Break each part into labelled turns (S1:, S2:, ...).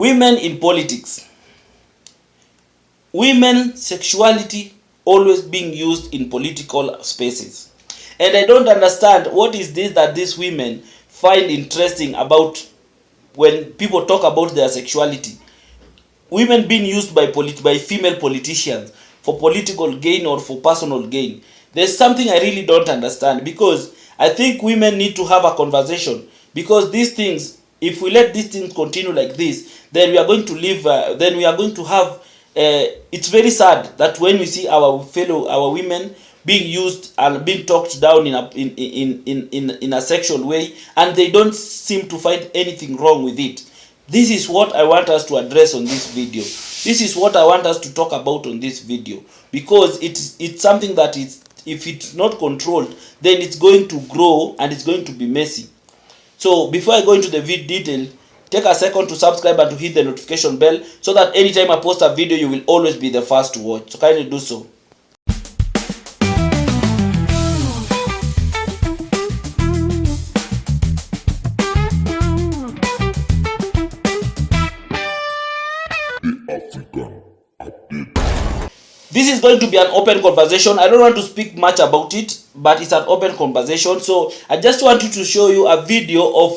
S1: Women in politics. Women sexuality always being used in political spaces. And I don't understand what is this that these women find interesting about when people talk about their sexuality. Women being used by female politicians for political gain or for personal gain. There's something I really don't understand, because I think women need to have a conversation, because these things, if we let these things continue like this, then we are going to live, then we are going to have, it's very sad that when we see our women being used and being talked down in a sexual way, and they don't seem to find anything wrong with it. This is what I want us to address on this video. This is what I want us to talk about on this video, because it's something that is, if it's not controlled, then it's going to grow and it's going to be messy. So before I go into the detail, take a second to subscribe and to hit the notification bell, so that anytime I post a video, you will always be the first to watch. So kindly do so. This is going to be an open conversation. I don't want to speak much about it, but it's an open conversation. So I just want to show you a video of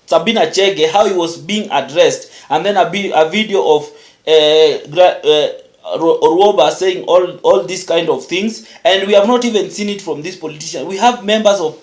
S1: Sabina Chege, how he was being addressed, and then a video of Orwoba saying all these kind of things. And we have not even seen it from this politician. We have members of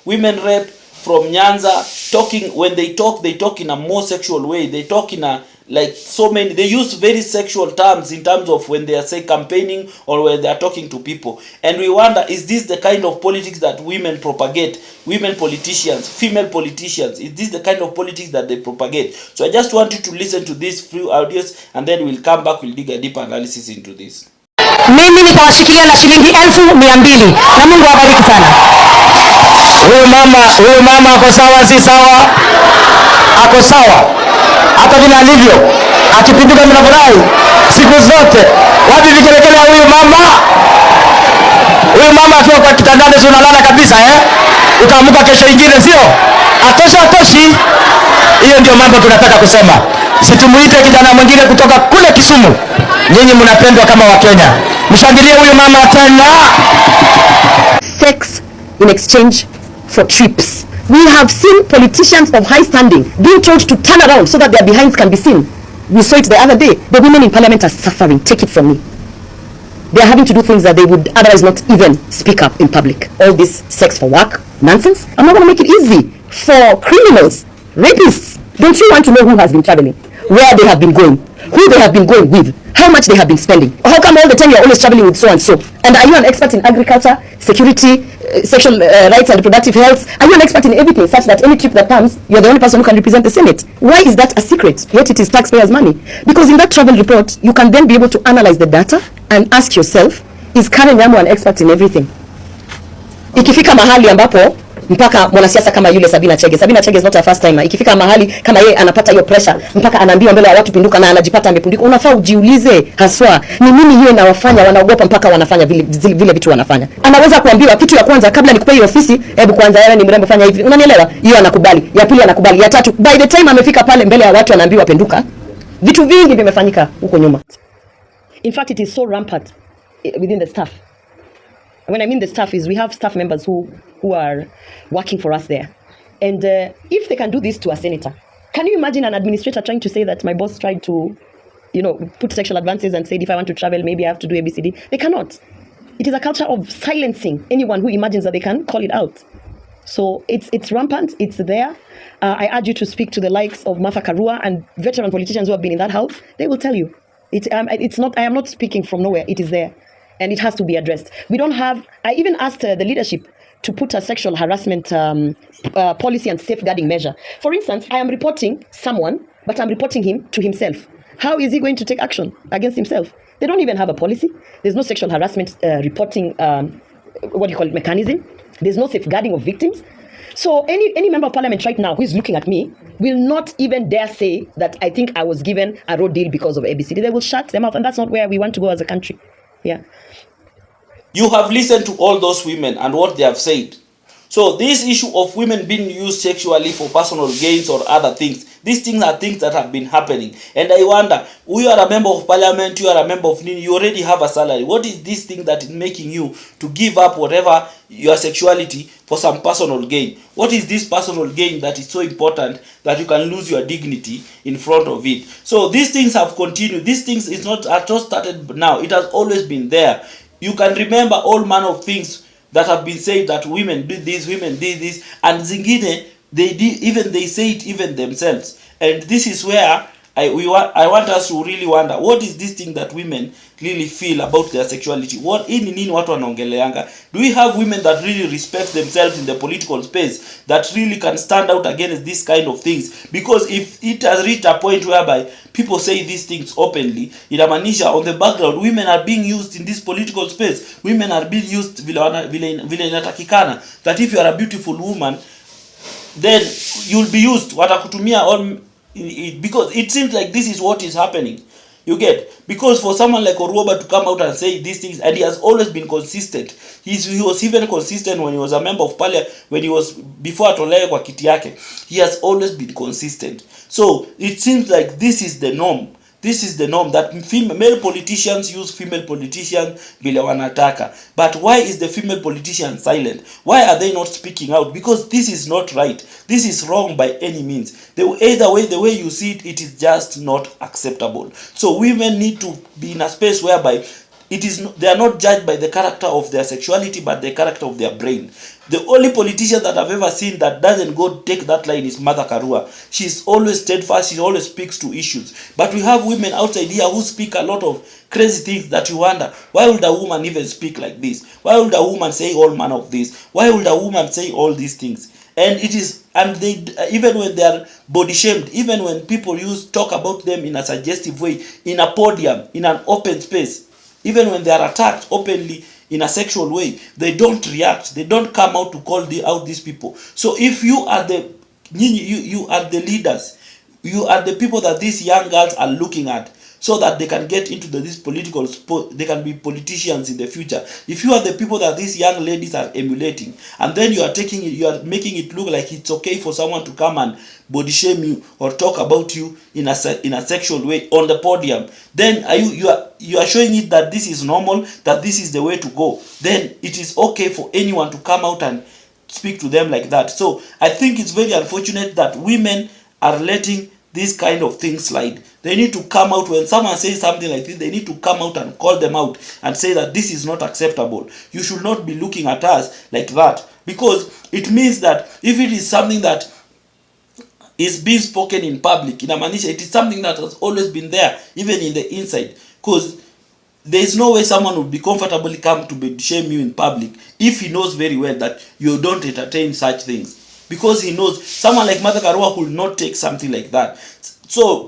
S1: women rep from Nyanza talking. When they talk in a more sexual way. They talk in a, like, so many, they use very sexual terms in terms of when they are, say, campaigning or when they are talking to people. And we wonder, is this the kind of politics that women propagate? Women politicians, female politicians, is this the kind of politics that they propagate? So I just want you to listen to these few audios, and then we'll come back, we'll dig a deeper analysis into this.
S2: Mimi nitawashikilia na shilingi 1200 na Mungu awabariki sana. Huyu mama ako sawa, si sawa? Ako sawa. Hata vile alivyo akipinduka mnafurahi siku zote. Wapi vikelekele huyu mama? Huyu mama akiwa kwa kitandani si unalala kabisa Ukaamuka kesho ingine, sio? Atoshi. Hiyo ndio mambo tunataka kusema. Situmuite kijana mwingine kutoka kule Kisumu. Nyinyi mnapendwa kama Wakenya. Mshangilie huyu mama tena.
S3: Sex in exchange for trips. We have seen politicians of high standing being told to turn around so that their behinds can be seen. We saw it the other day. The women in parliament are suffering. Take it from me. They are having to do things that they would otherwise not even speak up in public. All this sex for work nonsense. I'm not going to make it easy for criminals, rapists. Don't you want to know who has been traveling? Where they have been going? Who they have been going with? How much they have been spending? How come all the time you're always traveling with so and so? And are you an expert in agriculture, security, sexual rights and reproductive health? Are you an expert in everything, such that any trip that comes, you're the only person who can represent the Senate? Why is that a secret? Yet it is taxpayers' money. Because in that travel report, you can then be able to analyze the data and ask yourself, is Karen Nyamu an expert in everything? Ikifika mahali ambapo mpaka mwanasiasa kama yule Sabina Chege is not a first timer. Ikifika mahali kama yeye anapata hiyo pressure, mpaka anaambiwa mbele ya watu pinduka, na anajipata amepundika, unafaa ujiulize haswa ni nini hiyo inawafanya wanaogopa mpaka wanafanya vile vitu wanafanya. Anaweza kuambiwa kitu ya kwanza, kabla nikupe hiyo ofisi, hebu kwanza wewe ni mrembo, fanya hivi. Unanielewa? Hiyo anakubali. Ya pili anakubali. Ya tatu, by the time amefika pale mbele ya watu anaambiwa penduka, vitu vingi vimefanyika huko nyuma. In fact, it is so rampant within the staff. When I mean the staff is, we have staff members who are working for us there. And if they can do this to a senator, can you imagine an administrator trying to say that my boss tried to, put sexual advances and said if I want to travel, maybe I have to do ABCD? They cannot. It is a culture of silencing anyone who imagines that they can call it out. So it's rampant, it's there. I urge you to speak to the likes of Martha Karua and veteran politicians who have been in that house. They will tell you. It's not. I am not speaking from nowhere. It is there. And it has to be addressed. We don't have, I even asked the leadership to put a sexual harassment policy and safeguarding measure. For instance, I am reporting someone, but I'm reporting him to himself. How is he going to take action against himself? They don't even have a policy. There's no sexual harassment reporting, mechanism. There's no safeguarding of victims. So any member of parliament right now who is looking at me will not even dare say that I think I was given a road deal because of ABCD. They will shut them out, and that's not where we want to go as a country. Yeah.
S1: You have listened to all those women and what they have said. So this issue of women being used sexually for personal gains or other things, these things are things that have been happening. And I wonder, you are a member of parliament, you are a member of NIN, you already have a salary. What is this thing that is making you to give up whatever your sexuality for some personal gain? What is this personal gain that is so important that you can lose your dignity in front of it? So these things have continued. These things is not just started now. It has always been there. You can remember all manner of things that have been said, that women did this, women did this, and zingine they say it even themselves. And this is where I want us to really wonder, what is this thing that women really feel about their sexuality? What in nini watu wanaongeleanga? Do we have women that really respect themselves in the political space, that really can stand out against this kind of things? Because if it has reached a point whereby people say these things openly, inamaanisha on the background women are being used in this political space. Women are being used vile inatakikana, that if you are a beautiful woman, then you'll be used, watakutumia all it, because it seems like this is what is happening. You get? Because for someone like Orwoba to come out and say these things, and he has always been consistent. He was even consistent when he was a member of parliament, when he was before atolewe kwa kiti yake. He has always been consistent. So it seems like this is the norm. This is the norm, that male politicians use female politicians vile wanataka. But why is the female politician silent? Why are they not speaking out? Because this is not right. This is wrong by any means. Either way, the way you see it, it is just not acceptable. So women need to be in a space whereby they are not judged by the character of their sexuality, but the character of their brain. The only politician that I've ever seen that doesn't go take that line is Mother Karua. She's always steadfast, she always speaks to issues. But we have women outside here who speak a lot of crazy things that you wonder, why would a woman even speak like this? Why would a woman say all manner of this? Why would a woman say all these things? And it is, and they, even when they are body shamed, even when people talk about them in a suggestive way, in a podium, in an open space, even when they are attacked openly in a sexual way, they don't react. They don't come out to call out these people. So if you are you are the leaders, you are the people that these young girls are looking at, so that they can get into this political sport, they can be politicians in the future. If you are the people that these young ladies are emulating, and then you are making it look like it's okay for someone to come and body shame you or talk about you in a sexual way on the podium, then you are showing it that this is normal, that this is the way to go. Then it is okay for anyone to come out and speak to them like that. So I think it's very unfortunate that women are letting this kind of things slide. They need to come out when someone says something like this. They need to come out and call them out and say that this is not acceptable. You should not be looking at us like that, because it means that if it is something that is being spoken in public, inamaanisha it is something that has always been there, even in the inside. Because there is no way someone would be comfortably come to shame you in public if he knows very well that you don't entertain such things. Because he knows someone like Mother Karua will not take something like that. So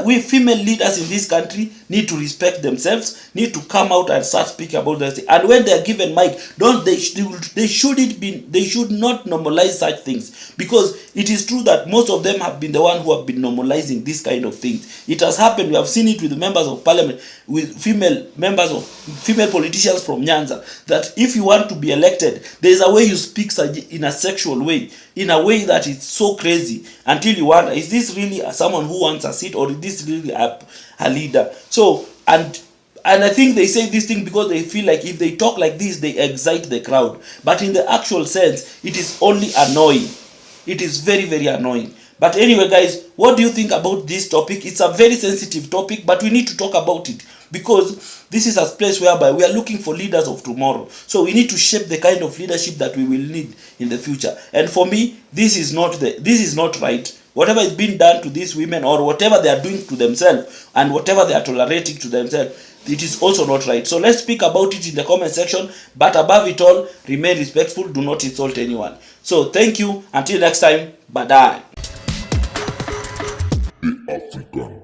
S1: we female leaders in this country need to respect themselves, need to come out and start speaking about this. And when they are given mic, they should not normalize such things, because it is true that most of them have been the one who have been normalizing this kind of things. It has happened. We have seen it with the members of parliament, with female politicians from Nyanza, that if you want to be elected, there is a way you speak in a sexual way, in a way that is so crazy, until you wonder, is this really someone who wants a seat, or is this really a leader? So and I think they say this thing because they feel like if they talk like this, they excite the crowd. But in the actual sense, it is only annoying. It is very, very annoying. But anyway, guys, what do you think about this topic? It's a very sensitive topic, but we need to talk about it, because this is a place whereby we are looking for leaders of tomorrow. So we need to shape the kind of leadership that we will need in the future. And for me, this is not right. Whatever is being done to these women, or whatever they are doing to themselves, and whatever they are tolerating to themselves, it is also not right. So let's speak about it in the comment section. But above it all, remain respectful. Do not insult anyone. So thank you. Until next time. Bye-bye.
S4: The African